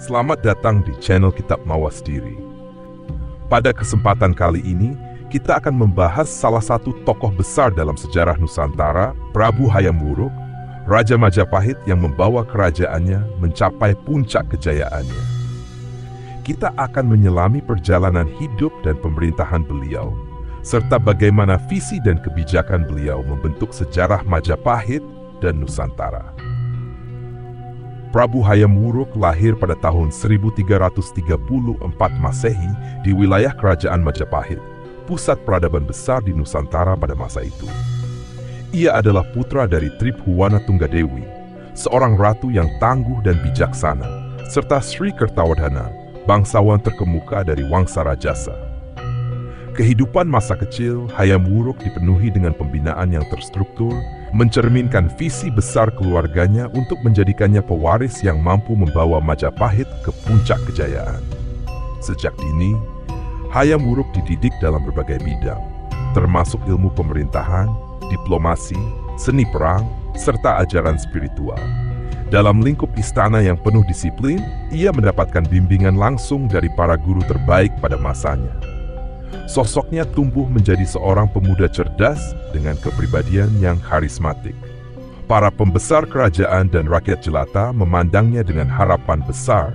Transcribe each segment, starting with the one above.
Selamat datang di channel Kitab Mawas Diri. Pada kesempatan kali ini, kita akan membahas salah satu tokoh besar dalam sejarah Nusantara, Prabu Hayam Wuruk, Raja Majapahit yang membawa kerajaannya mencapai puncak kejayaannya. Kita akan menyelami perjalanan hidup dan pemerintahan beliau, serta bagaimana visi dan kebijakan beliau membentuk sejarah Majapahit dan Nusantara. Prabu Hayam Wuruk lahir pada tahun 1334 Masehi di wilayah Kerajaan Majapahit, pusat peradaban besar di Nusantara pada masa itu. Ia adalah putra dari Tribhuwana Tunggadewi, seorang ratu yang tangguh dan bijaksana, serta Sri Kertawardhana, bangsawan terkemuka dari Wangsa Rajasa. Kehidupan masa kecil Hayam Wuruk dipenuhi dengan pembinaan yang terstruktur, mencerminkan visi besar keluarganya untuk menjadikannya pewaris yang mampu membawa Majapahit ke puncak kejayaan. Sejak dini, Hayam Wuruk dididik dalam berbagai bidang, termasuk ilmu pemerintahan, diplomasi, seni perang, serta ajaran spiritual. Dalam lingkup istana yang penuh disiplin, ia mendapatkan bimbingan langsung dari para guru terbaik pada masanya. Sosoknya tumbuh menjadi seorang pemuda cerdas dengan kepribadian yang karismatik. Para pembesar kerajaan dan rakyat jelata memandangnya dengan harapan besar,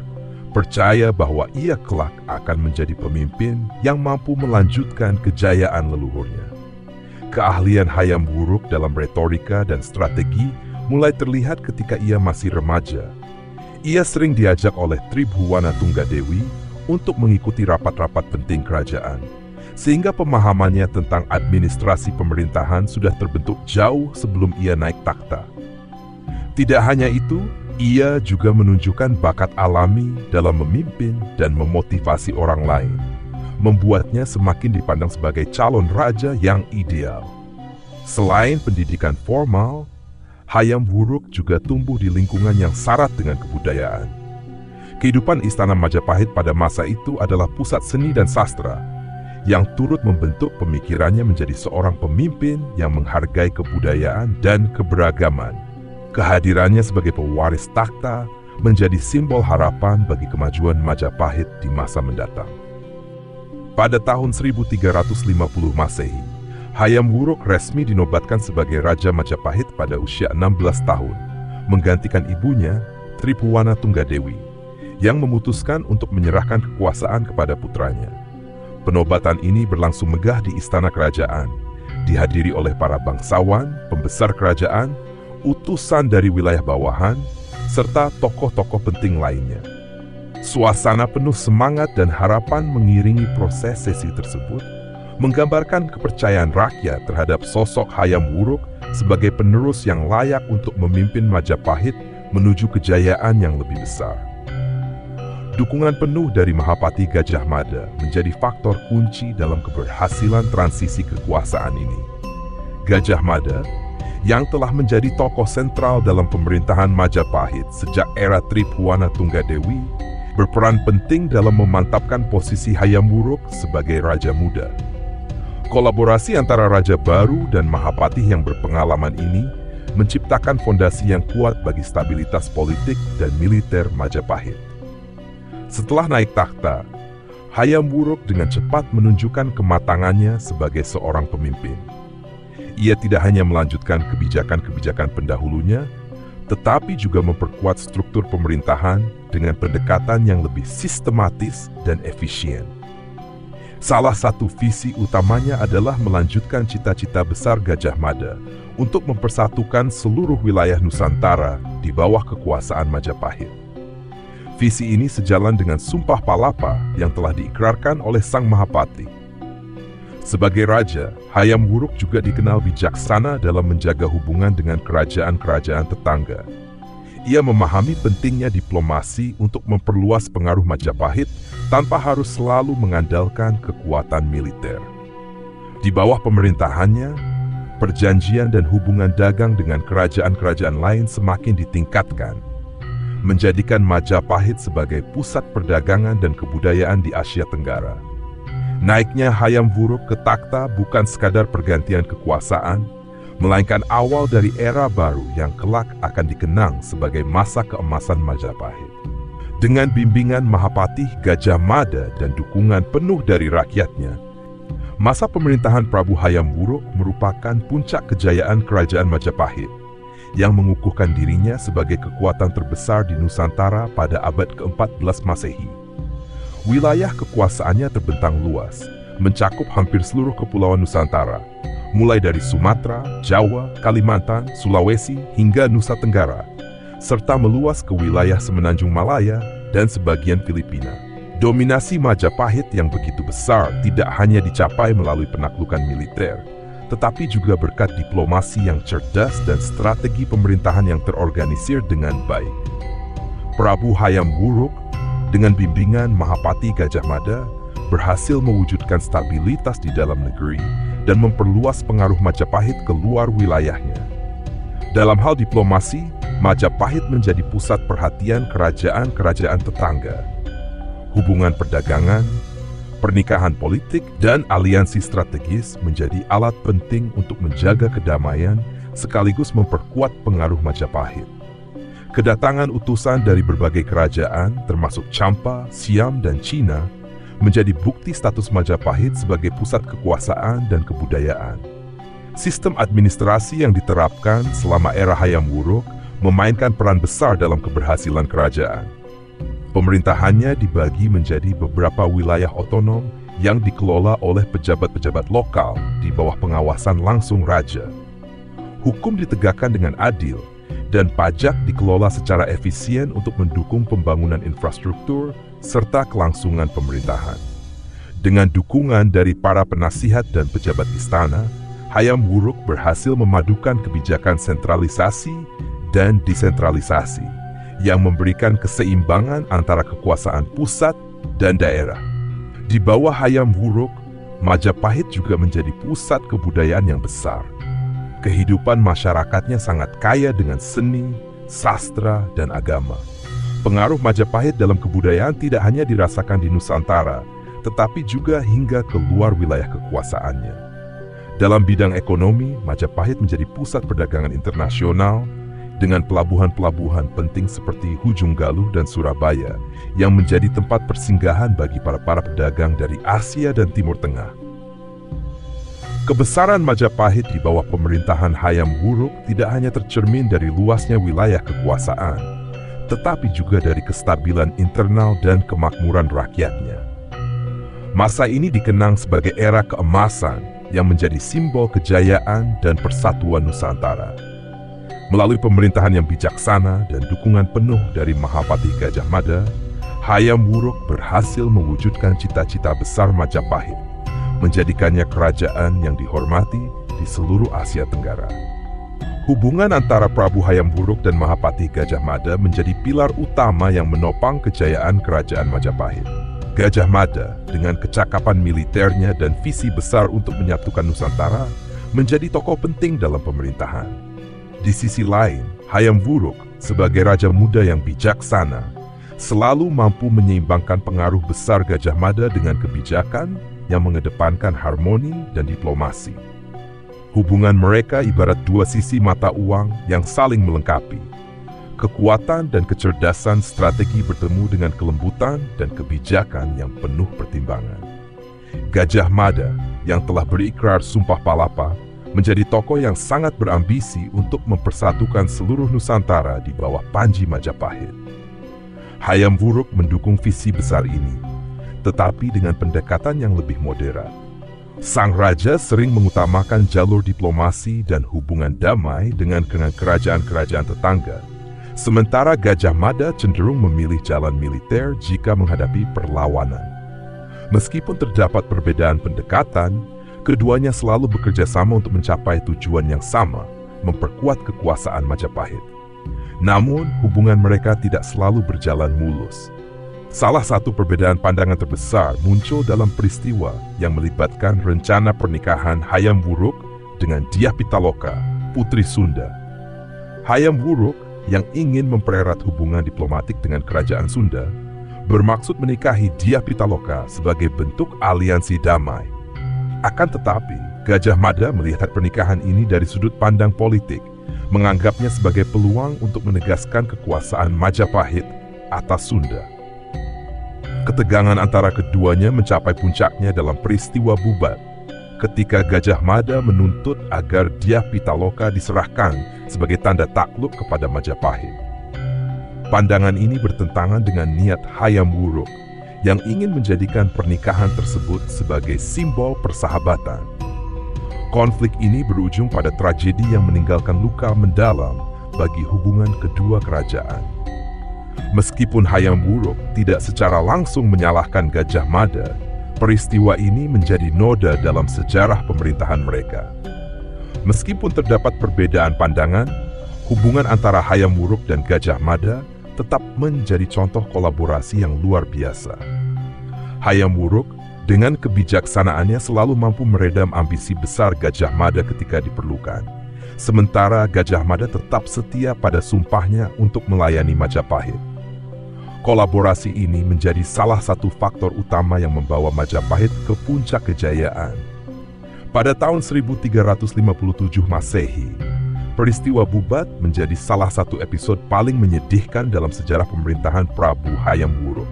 percaya bahwa ia kelak akan menjadi pemimpin yang mampu melanjutkan kejayaan leluhurnya. Keahlian Hayam Wuruk dalam retorika dan strategi mulai terlihat ketika ia masih remaja. Ia sering diajak oleh Tribhuwana Tunggadewi untuk mengikuti rapat-rapat penting kerajaan, sehingga pemahamannya tentang administrasi pemerintahan sudah terbentuk jauh sebelum ia naik takhta. Tidak hanya itu, ia juga menunjukkan bakat alami dalam memimpin dan memotivasi orang lain, membuatnya semakin dipandang sebagai calon raja yang ideal. Selain pendidikan formal, Hayam Wuruk juga tumbuh di lingkungan yang syarat dengan kebudayaan. Kehidupan Istana Majapahit pada masa itu adalah pusat seni dan sastra, yang turut membentuk pemikirannya menjadi seorang pemimpin yang menghargai kebudayaan dan keberagaman. Kehadirannya sebagai pewaris takhta menjadi simbol harapan bagi kemajuan Majapahit di masa mendatang. Pada tahun 1350 Masehi, Hayam Wuruk resmi dinobatkan sebagai Raja Majapahit pada usia 16 tahun, menggantikan ibunya, Tribhuwana Tunggadewi, yang memutuskan untuk menyerahkan kekuasaan kepada putranya. Penobatan ini berlangsung megah di istana kerajaan, dihadiri oleh para bangsawan, pembesar kerajaan, utusan dari wilayah bawahan, serta tokoh-tokoh penting lainnya. Suasana penuh semangat dan harapan mengiringi proses sesi tersebut, menggambarkan kepercayaan rakyat terhadap sosok Hayam Wuruk sebagai penerus yang layak untuk memimpin Majapahit menuju kejayaan yang lebih besar. Dukungan penuh dari Mahapati Gajah Mada menjadi faktor kunci dalam keberhasilan transisi kekuasaan ini. Gajah Mada, yang telah menjadi tokoh sentral dalam pemerintahan Majapahit sejak era Tribhuwana Tunggadewi, berperan penting dalam memantapkan posisi Hayam Wuruk sebagai raja muda. Kolaborasi antara raja baru dan Mahapati yang berpengalaman ini menciptakan fondasi yang kuat bagi stabilitas politik dan militer Majapahit. Setelah naik takhta, Hayam Wuruk dengan cepat menunjukkan kematangannya sebagai seorang pemimpin. Ia tidak hanya melanjutkan kebijakan-kebijakan pendahulunya, tetapi juga memperkuat struktur pemerintahan dengan pendekatan yang lebih sistematis dan efisien. Salah satu visi utamanya adalah melanjutkan cita-cita besar Gajah Mada untuk mempersatukan seluruh wilayah Nusantara di bawah kekuasaan Majapahit. Visi ini sejalan dengan Sumpah Palapa yang telah diikrarkan oleh Sang Mahapati. Sebagai raja, Hayam Wuruk juga dikenal bijaksana dalam menjaga hubungan dengan kerajaan-kerajaan tetangga. Ia memahami pentingnya diplomasi untuk memperluas pengaruh Majapahit tanpa harus selalu mengandalkan kekuatan militer. Di bawah pemerintahannya, perjanjian dan hubungan dagang dengan kerajaan-kerajaan lain semakin ditingkatkan, menjadikan Majapahit sebagai pusat perdagangan dan kebudayaan di Asia Tenggara. Naiknya Hayam Wuruk ke takhta bukan sekadar pergantian kekuasaan, melainkan awal dari era baru yang kelak akan dikenang sebagai masa keemasan Majapahit. Dengan bimbingan Mahapatih Gajah Mada dan dukungan penuh dari rakyatnya, masa pemerintahan Prabu Hayam Wuruk merupakan puncak kejayaan Kerajaan Majapahit yang mengukuhkan dirinya sebagai kekuatan terbesar di Nusantara pada abad ke-14 Masehi. Wilayah kekuasaannya terbentang luas, mencakup hampir seluruh kepulauan Nusantara, mulai dari Sumatera, Jawa, Kalimantan, Sulawesi, hingga Nusa Tenggara, serta meluas ke wilayah Semenanjung Malaya dan sebagian Filipina. Dominasi Majapahit yang begitu besar tidak hanya dicapai melalui penaklukan militer, tetapi juga berkat diplomasi yang cerdas dan strategi pemerintahan yang terorganisir dengan baik. Prabu Hayam Wuruk dengan bimbingan Mahapatih Gajah Mada berhasil mewujudkan stabilitas di dalam negeri dan memperluas pengaruh Majapahit ke luar wilayahnya. Dalam hal diplomasi, Majapahit menjadi pusat perhatian kerajaan-kerajaan tetangga. Hubungan perdagangan, pernikahan politik, dan aliansi strategis menjadi alat penting untuk menjaga kedamaian sekaligus memperkuat pengaruh Majapahit. Kedatangan utusan dari berbagai kerajaan, termasuk Champa, Siam, dan Cina, menjadi bukti status Majapahit sebagai pusat kekuasaan dan kebudayaan. Sistem administrasi yang diterapkan selama era Hayam Wuruk memainkan peran besar dalam keberhasilan kerajaan. Pemerintahannya dibagi menjadi beberapa wilayah otonom yang dikelola oleh pejabat-pejabat lokal di bawah pengawasan langsung raja. Hukum ditegakkan dengan adil, dan pajak dikelola secara efisien untuk mendukung pembangunan infrastruktur serta kelangsungan pemerintahan. Dengan dukungan dari para penasihat dan pejabat istana, Hayam Wuruk berhasil memadukan kebijakan sentralisasi dan desentralisasi yang memberikan keseimbangan antara kekuasaan pusat dan daerah. Di bawah Hayam Wuruk, Majapahit juga menjadi pusat kebudayaan yang besar. Kehidupan masyarakatnya sangat kaya dengan seni, sastra, dan agama. Pengaruh Majapahit dalam kebudayaan tidak hanya dirasakan di Nusantara, tetapi juga hingga ke luar wilayah kekuasaannya. Dalam bidang ekonomi, Majapahit menjadi pusat perdagangan internasional, dengan pelabuhan-pelabuhan penting seperti Hujung Galuh dan Surabaya yang menjadi tempat persinggahan bagi para pedagang dari Asia dan Timur Tengah. Kebesaran Majapahit di bawah pemerintahan Hayam Wuruk tidak hanya tercermin dari luasnya wilayah kekuasaan, tetapi juga dari kestabilan internal dan kemakmuran rakyatnya. Masa ini dikenang sebagai era keemasan yang menjadi simbol kejayaan dan persatuan Nusantara. Melalui pemerintahan yang bijaksana dan dukungan penuh dari Mahapatih Gajah Mada, Hayam Wuruk berhasil mewujudkan cita-cita besar Majapahit, menjadikannya kerajaan yang dihormati di seluruh Asia Tenggara. Hubungan antara Prabu Hayam Wuruk dan Mahapatih Gajah Mada menjadi pilar utama yang menopang kejayaan kerajaan Majapahit. Gajah Mada dengan kecakapan militernya dan visi besar untuk menyatukan Nusantara menjadi tokoh penting dalam pemerintahan. Di sisi lain, Hayam Wuruk sebagai raja muda yang bijaksana selalu mampu menyeimbangkan pengaruh besar Gajah Mada dengan kebijakan yang mengedepankan harmoni dan diplomasi. Hubungan mereka ibarat dua sisi mata uang yang saling melengkapi. Kekuatan dan kecerdasan strategi bertemu dengan kelembutan dan kebijakan yang penuh pertimbangan. Gajah Mada yang telah berikrar sumpah palapa menjadi tokoh yang sangat berambisi untuk mempersatukan seluruh Nusantara di bawah Panji Majapahit. Hayam Wuruk mendukung visi besar ini, tetapi dengan pendekatan yang lebih modern. Sang raja sering mengutamakan jalur diplomasi dan hubungan damai dengan kerajaan-kerajaan tetangga, sementara Gajah Mada cenderung memilih jalan militer jika menghadapi perlawanan. Meskipun terdapat perbedaan pendekatan, keduanya selalu bekerja sama untuk mencapai tujuan yang sama, memperkuat kekuasaan Majapahit. Namun, hubungan mereka tidak selalu berjalan mulus. Salah satu perbedaan pandangan terbesar muncul dalam peristiwa yang melibatkan rencana pernikahan Hayam Wuruk dengan Dyah Pitaloka, putri Sunda. Hayam Wuruk yang ingin mempererat hubungan diplomatik dengan kerajaan Sunda bermaksud menikahi Dyah Pitaloka sebagai bentuk aliansi damai. Akan tetapi, Gajah Mada melihat pernikahan ini dari sudut pandang politik, menganggapnya sebagai peluang untuk menegaskan kekuasaan Majapahit atas Sunda. Ketegangan antara keduanya mencapai puncaknya dalam peristiwa Bubat, ketika Gajah Mada menuntut agar Dyah Pitaloka diserahkan sebagai tanda takluk kepada Majapahit. Pandangan ini bertentangan dengan niat Hayam Wuruk yang ingin menjadikan pernikahan tersebut sebagai simbol persahabatan. Konflik ini berujung pada tragedi yang meninggalkan luka mendalam bagi hubungan kedua kerajaan. Meskipun Hayam Wuruk tidak secara langsung menyalahkan Gajah Mada, peristiwa ini menjadi noda dalam sejarah pemerintahan mereka. Meskipun terdapat perbedaan pandangan, hubungan antara Hayam Wuruk dan Gajah Mada tetap menjadi contoh kolaborasi yang luar biasa. Hayam Wuruk dengan kebijaksanaannya selalu mampu meredam ambisi besar Gajah Mada ketika diperlukan. Sementara Gajah Mada tetap setia pada sumpahnya untuk melayani Majapahit. Kolaborasi ini menjadi salah satu faktor utama yang membawa Majapahit ke puncak kejayaan. Pada tahun 1357 Masehi, peristiwa Bubat menjadi salah satu episode paling menyedihkan dalam sejarah pemerintahan Prabu Hayam Wuruk.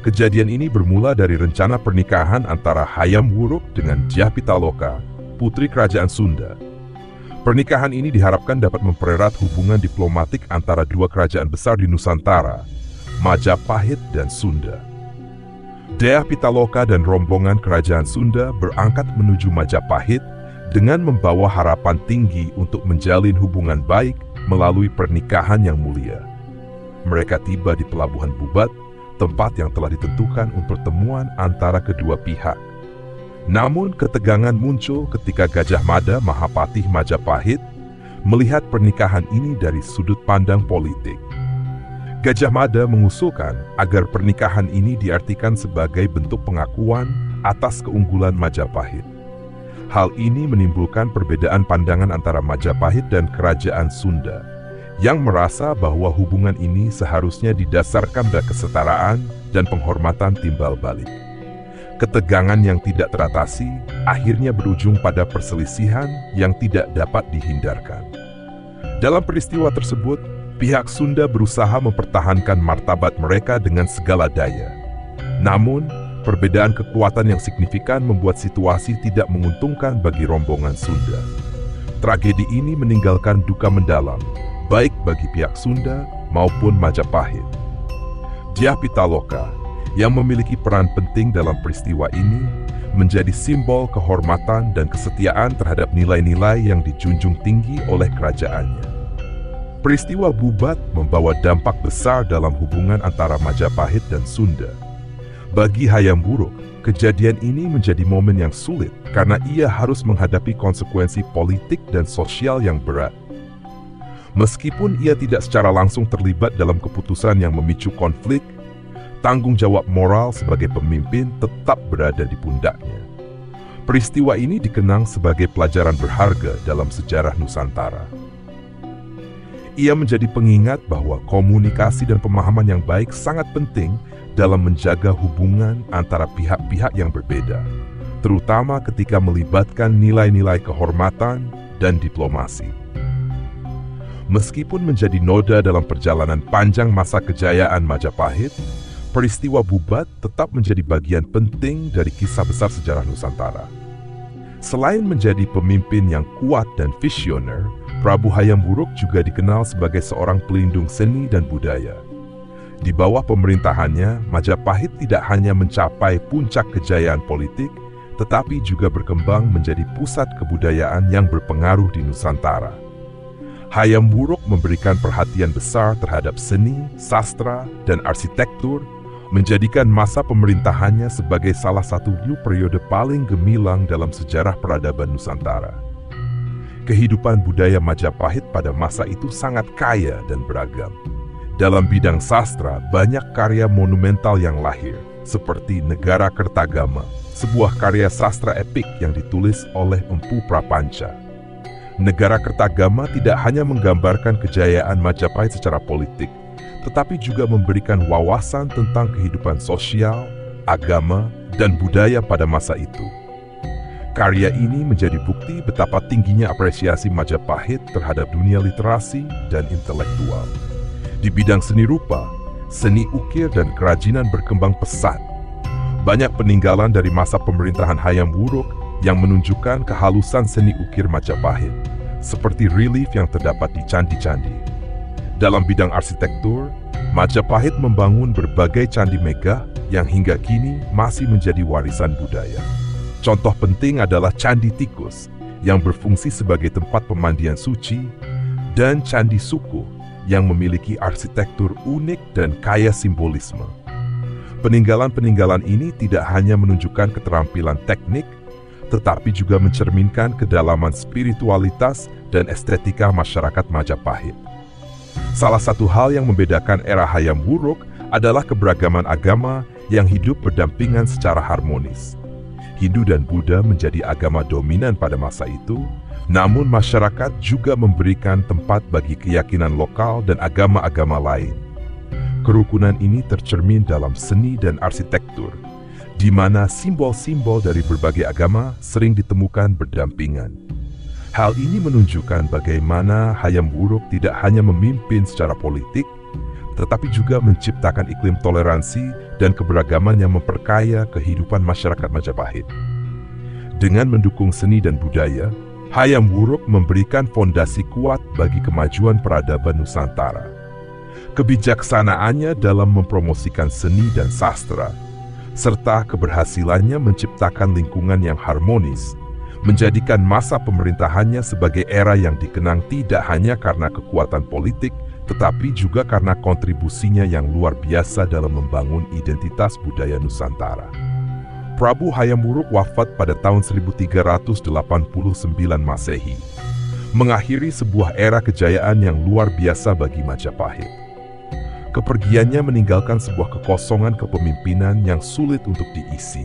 Kejadian ini bermula dari rencana pernikahan antara Hayam Wuruk dengan Dyah Pitaloka, putri kerajaan Sunda. Pernikahan ini diharapkan dapat mempererat hubungan diplomatik antara dua kerajaan besar di Nusantara, Majapahit dan Sunda. Dyah Pitaloka dan rombongan kerajaan Sunda berangkat menuju Majapahit dengan membawa harapan tinggi untuk menjalin hubungan baik melalui pernikahan yang mulia. Mereka tiba di pelabuhan Bubat, tempat yang telah ditentukan untuk pertemuan antara kedua pihak. Namun ketegangan muncul ketika Gajah Mada, Mahapatih Majapahit, melihat pernikahan ini dari sudut pandang politik. Gajah Mada mengusulkan agar pernikahan ini diartikan sebagai bentuk pengakuan atas keunggulan Majapahit. Hal ini menimbulkan perbedaan pandangan antara Majapahit dan Kerajaan Sunda, yang merasa bahwa hubungan ini seharusnya didasarkan pada kesetaraan dan penghormatan timbal balik. Ketegangan yang tidak teratasi akhirnya berujung pada perselisihan yang tidak dapat dihindarkan. Dalam peristiwa tersebut, pihak Sunda berusaha mempertahankan martabat mereka dengan segala daya. Namun, perbedaan kekuatan yang signifikan membuat situasi tidak menguntungkan bagi rombongan Sunda. Tragedi ini meninggalkan duka mendalam, baik bagi pihak Sunda maupun Majapahit. Dyah Pitaloka, yang memiliki peran penting dalam peristiwa ini, menjadi simbol kehormatan dan kesetiaan terhadap nilai-nilai yang dijunjung tinggi oleh kerajaannya. Peristiwa Bubat membawa dampak besar dalam hubungan antara Majapahit dan Sunda. Bagi Hayam Wuruk, kejadian ini menjadi momen yang sulit karena ia harus menghadapi konsekuensi politik dan sosial yang berat. Meskipun ia tidak secara langsung terlibat dalam keputusan yang memicu konflik, tanggung jawab moral sebagai pemimpin tetap berada di pundaknya. Peristiwa ini dikenang sebagai pelajaran berharga dalam sejarah Nusantara. Ia menjadi pengingat bahwa komunikasi dan pemahaman yang baik sangat penting dalam menjaga hubungan antara pihak-pihak yang berbeda, terutama ketika melibatkan nilai-nilai kehormatan dan diplomasi. Meskipun menjadi noda dalam perjalanan panjang masa kejayaan Majapahit, peristiwa Bubat tetap menjadi bagian penting dari kisah besar sejarah Nusantara. Selain menjadi pemimpin yang kuat dan visioner, Prabu Hayam Wuruk juga dikenal sebagai seorang pelindung seni dan budaya. Di bawah pemerintahannya, Majapahit tidak hanya mencapai puncak kejayaan politik, tetapi juga berkembang menjadi pusat kebudayaan yang berpengaruh di Nusantara. Hayam Wuruk memberikan perhatian besar terhadap seni, sastra, dan arsitektur, menjadikan masa pemerintahannya sebagai salah satu periode paling gemilang dalam sejarah peradaban Nusantara. Kehidupan budaya Majapahit pada masa itu sangat kaya dan beragam. Dalam bidang sastra, banyak karya monumental yang lahir, seperti Negara Kertagama, sebuah karya sastra epik yang ditulis oleh Empu Prapanca. Negara Kertagama tidak hanya menggambarkan kejayaan Majapahit secara politik, tetapi juga memberikan wawasan tentang kehidupan sosial, agama, dan budaya pada masa itu. Karya ini menjadi bukti betapa tingginya apresiasi Majapahit terhadap dunia literasi dan intelektual. Di bidang seni rupa, seni ukir dan kerajinan berkembang pesat. Banyak peninggalan dari masa pemerintahan Hayam Wuruk yang menunjukkan kehalusan seni ukir Majapahit, seperti relief yang terdapat di candi-candi. Dalam bidang arsitektur, Majapahit membangun berbagai candi megah yang hingga kini masih menjadi warisan budaya. Contoh penting adalah Candi Tikus yang berfungsi sebagai tempat pemandian suci dan Candi Sukuh yang memiliki arsitektur unik dan kaya simbolisme. Peninggalan-peninggalan ini tidak hanya menunjukkan keterampilan teknik, tetapi juga mencerminkan kedalaman spiritualitas dan estetika masyarakat Majapahit. Salah satu hal yang membedakan era Hayam Wuruk adalah keberagaman agama yang hidup berdampingan secara harmonis. Hindu dan Buddha menjadi agama dominan pada masa itu, namun masyarakat juga memberikan tempat bagi keyakinan lokal dan agama-agama lain. Kerukunan ini tercermin dalam seni dan arsitektur, di mana simbol-simbol dari berbagai agama sering ditemukan berdampingan. Hal ini menunjukkan bagaimana Hayam Wuruk tidak hanya memimpin secara politik, tetapi juga menciptakan iklim toleransi dan keberagaman yang memperkaya kehidupan masyarakat Majapahit. Dengan mendukung seni dan budaya, Hayam Wuruk memberikan fondasi kuat bagi kemajuan peradaban Nusantara. Kebijaksanaannya dalam mempromosikan seni dan sastra, serta keberhasilannya menciptakan lingkungan yang harmonis, menjadikan masa pemerintahannya sebagai era yang dikenang tidak hanya karena kekuatan politik, tetapi juga karena kontribusinya yang luar biasa dalam membangun identitas budaya Nusantara. Prabu Hayam Wuruk wafat pada tahun 1389 Masehi, mengakhiri sebuah era kejayaan yang luar biasa bagi Majapahit. Kepergiannya meninggalkan sebuah kekosongan kepemimpinan yang sulit untuk diisi.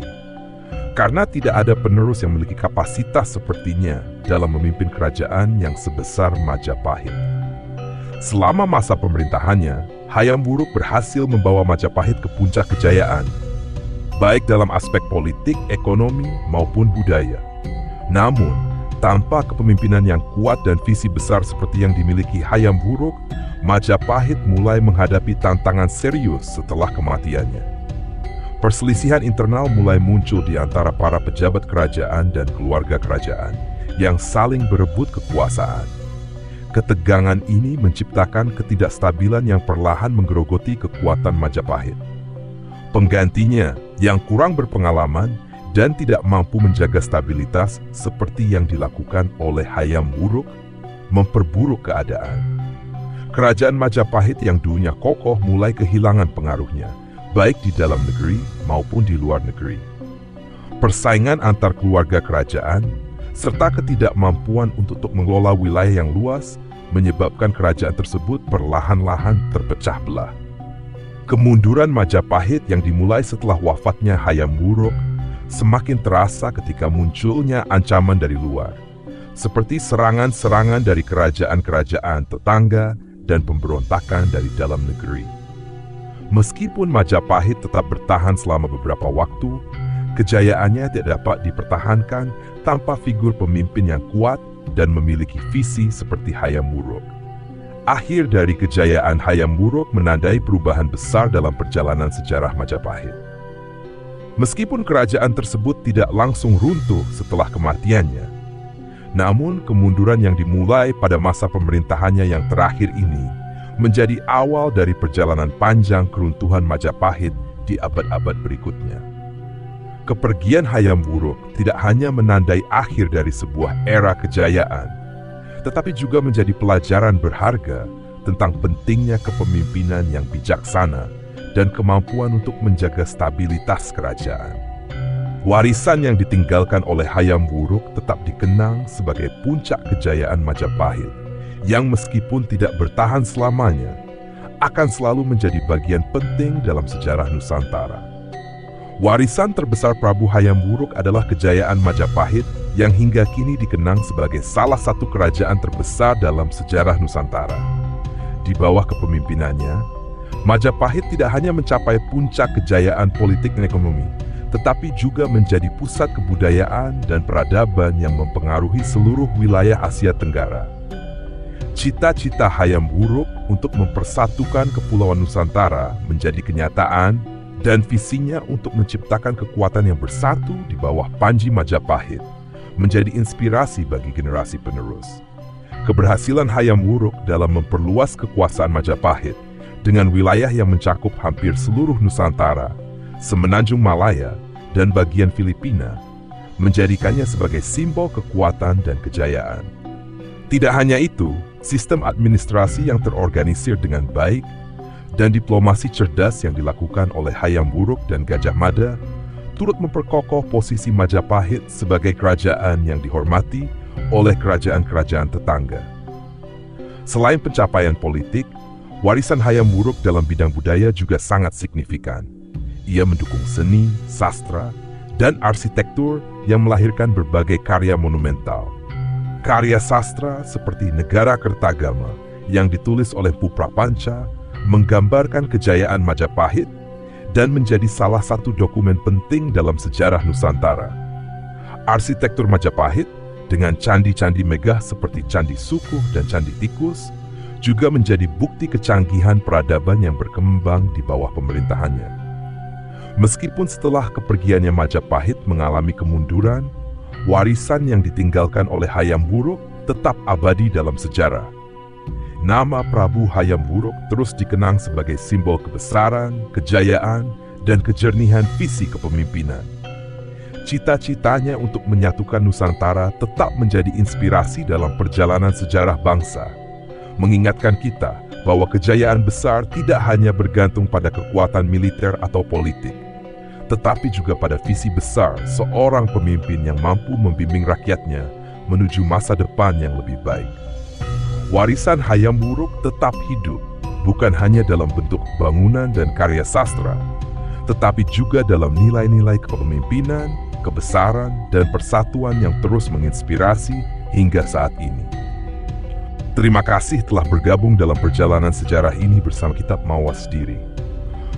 Karena tidak ada penerus yang memiliki kapasitas sepertinya dalam memimpin kerajaan yang sebesar Majapahit. Selama masa pemerintahannya, Hayam Wuruk berhasil membawa Majapahit ke puncak kejayaan, baik dalam aspek politik, ekonomi, maupun budaya. Namun, tanpa kepemimpinan yang kuat dan visi besar seperti yang dimiliki Hayam Wuruk, Majapahit mulai menghadapi tantangan serius setelah kematiannya. Perselisihan internal mulai muncul di antara para pejabat kerajaan dan keluarga kerajaan yang saling berebut kekuasaan. Ketegangan ini menciptakan ketidakstabilan yang perlahan menggerogoti kekuatan Majapahit. Penggantinya yang kurang berpengalaman dan tidak mampu menjaga stabilitas seperti yang dilakukan oleh Hayam Wuruk memperburuk keadaan. Kerajaan Majapahit yang dulunya kokoh mulai kehilangan pengaruhnya, baik di dalam negeri maupun di luar negeri. Persaingan antar keluarga kerajaan, serta ketidakmampuan untuk mengelola wilayah yang luas, menyebabkan kerajaan tersebut perlahan-lahan terpecah belah. Kemunduran Majapahit yang dimulai setelah wafatnya Hayam Wuruk semakin terasa ketika munculnya ancaman dari luar, seperti serangan-serangan dari kerajaan-kerajaan tetangga dan pemberontakan dari dalam negeri. Meskipun Majapahit tetap bertahan selama beberapa waktu, kejayaannya tidak dapat dipertahankan tanpa figur pemimpin yang kuat dan memiliki visi seperti Hayam Wuruk. Akhir dari kejayaan Hayam Wuruk menandai perubahan besar dalam perjalanan sejarah Majapahit. Meskipun kerajaan tersebut tidak langsung runtuh setelah kematiannya, namun kemunduran yang dimulai pada masa pemerintahannya yang terakhir ini menjadi awal dari perjalanan panjang keruntuhan Majapahit di abad-abad berikutnya. Kepergian Hayam Wuruk tidak hanya menandai akhir dari sebuah era kejayaan, tetapi juga menjadi pelajaran berharga tentang pentingnya kepemimpinan yang bijaksana dan kemampuan untuk menjaga stabilitas kerajaan. Warisan yang ditinggalkan oleh Hayam Wuruk tetap dikenang sebagai puncak kejayaan Majapahit, yang meskipun tidak bertahan selamanya, akan selalu menjadi bagian penting dalam sejarah Nusantara. Warisan terbesar Prabu Hayam Wuruk adalah kejayaan Majapahit yang hingga kini dikenang sebagai salah satu kerajaan terbesar dalam sejarah Nusantara. Di bawah kepemimpinannya, Majapahit tidak hanya mencapai puncak kejayaan politik dan ekonomi, tetapi juga menjadi pusat kebudayaan dan peradaban yang mempengaruhi seluruh wilayah Asia Tenggara. Cita-cita Hayam Wuruk untuk mempersatukan Kepulauan Nusantara menjadi kenyataan dan visinya untuk menciptakan kekuatan yang bersatu di bawah Panji Majapahit menjadi inspirasi bagi generasi penerus. Keberhasilan Hayam Wuruk dalam memperluas kekuasaan Majapahit dengan wilayah yang mencakup hampir seluruh Nusantara, Semenanjung Malaya, dan bagian Filipina menjadikannya sebagai simbol kekuatan dan kejayaan. Tidak hanya itu, sistem administrasi yang terorganisir dengan baik dan diplomasi cerdas yang dilakukan oleh Hayam Wuruk dan Gajah Mada turut memperkokoh posisi Majapahit sebagai kerajaan yang dihormati oleh kerajaan-kerajaan tetangga. Selain pencapaian politik, warisan Hayam Wuruk dalam bidang budaya juga sangat signifikan. Ia mendukung seni, sastra, dan arsitektur yang melahirkan berbagai karya monumental. Karya sastra seperti Negara Kertagama yang ditulis oleh Mpu Prapanca menggambarkan kejayaan Majapahit dan menjadi salah satu dokumen penting dalam sejarah Nusantara. Arsitektur Majapahit dengan candi-candi megah seperti Candi Sukuh dan Candi Tikus juga menjadi bukti kecanggihan peradaban yang berkembang di bawah pemerintahannya. Meskipun setelah kepergiannya Majapahit mengalami kemunduran, warisan yang ditinggalkan oleh Hayam Wuruk tetap abadi dalam sejarah. Nama Prabu Hayam Wuruk terus dikenang sebagai simbol kebesaran, kejayaan, dan kejernihan visi kepemimpinan. Cita-citanya untuk menyatukan Nusantara tetap menjadi inspirasi dalam perjalanan sejarah bangsa, mengingatkan kita bahwa kejayaan besar tidak hanya bergantung pada kekuatan militer atau politik, tetapi juga pada visi besar seorang pemimpin yang mampu membimbing rakyatnya menuju masa depan yang lebih baik. Warisan Hayam Wuruk tetap hidup, bukan hanya dalam bentuk bangunan dan karya sastra, tetapi juga dalam nilai-nilai kepemimpinan, kebesaran, dan persatuan yang terus menginspirasi hingga saat ini. Terima kasih telah bergabung dalam perjalanan sejarah ini bersama Kitab Mawas Diri.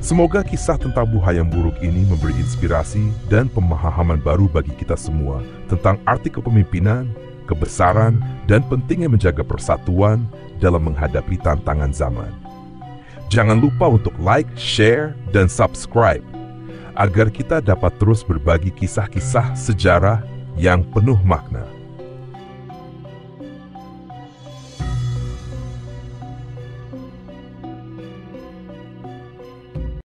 Semoga kisah tentang Bu Hayam Wuruk ini memberi inspirasi dan pemahaman baru bagi kita semua tentang arti kepemimpinan, kebesaran, dan pentingnya menjaga persatuan dalam menghadapi tantangan zaman. Jangan lupa untuk like, share, dan subscribe agar kita dapat terus berbagi kisah-kisah sejarah yang penuh makna.